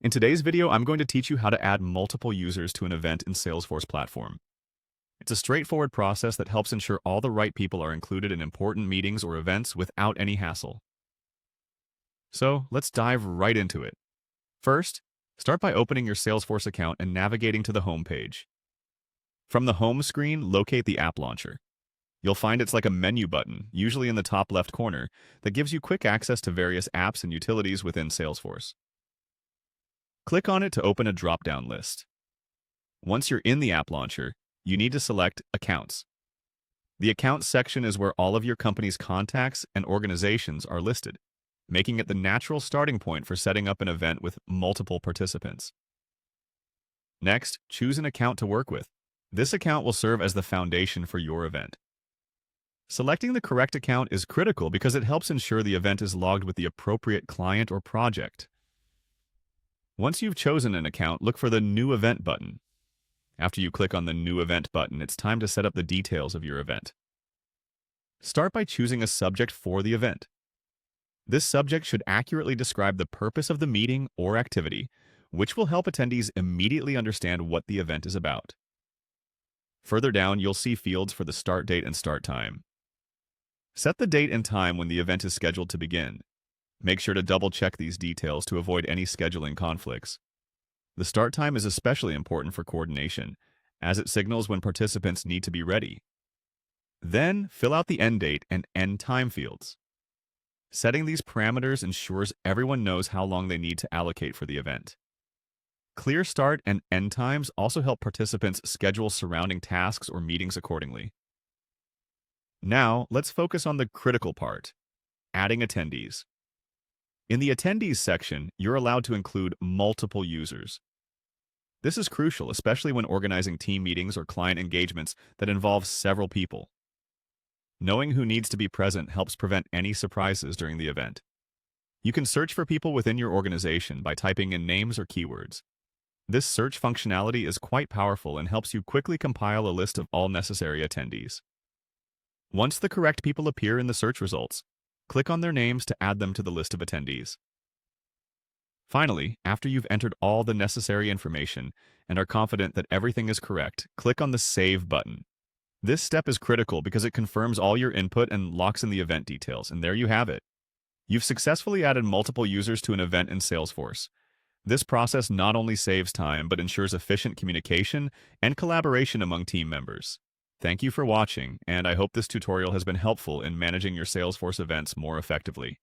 In today's video, I'm going to teach you how to add multiple users to an event in Salesforce Platform. It's a straightforward process that helps ensure all the right people are included in important meetings or events without any hassle. So, let's dive right into it. First, start by opening your Salesforce account and navigating to the home page. From the home screen, locate the app launcher. You'll find it's like a menu button, usually in the top left corner, that gives you quick access to various apps and utilities within Salesforce. Click on it to open a drop-down list. Once you're in the app launcher, you need to select Accounts. The Accounts section is where all of your company's contacts and organizations are listed, making it the natural starting point for setting up an event with multiple participants. Next, choose an account to work with. This account will serve as the foundation for your event. Selecting the correct account is critical because it helps ensure the event is logged with the appropriate client or project. Once you've chosen an account, look for the New Event button. After you click on the New Event button, it's time to set up the details of your event. Start by choosing a subject for the event. This subject should accurately describe the purpose of the meeting or activity, which will help attendees immediately understand what the event is about. Further down, you'll see fields for the start date and start time. Set the date and time when the event is scheduled to begin. Make sure to double-check these details to avoid any scheduling conflicts. The start time is especially important for coordination, as it signals when participants need to be ready. Then, fill out the end date and end time fields. Setting these parameters ensures everyone knows how long they need to allocate for the event. Clear start and end times also help participants schedule surrounding tasks or meetings accordingly. Now, let's focus on the critical part, adding attendees. In the Attendees section, you're allowed to include multiple users. This is crucial, especially when organizing team meetings or client engagements that involve several people. Knowing who needs to be present helps prevent any surprises during the event. You can search for people within your organization by typing in names or keywords. This search functionality is quite powerful and helps you quickly compile a list of all necessary attendees. Once the correct people appear in the search results, click on their names to add them to the list of attendees. Finally, after you've entered all the necessary information and are confident that everything is correct, click on the Save button. This step is critical because it confirms all your input and locks in the event details, and there you have it. You've successfully added multiple users to an event in Salesforce. This process not only saves time, but ensures efficient communication and collaboration among team members. Thank you for watching, and I hope this tutorial has been helpful in managing your Salesforce events more effectively.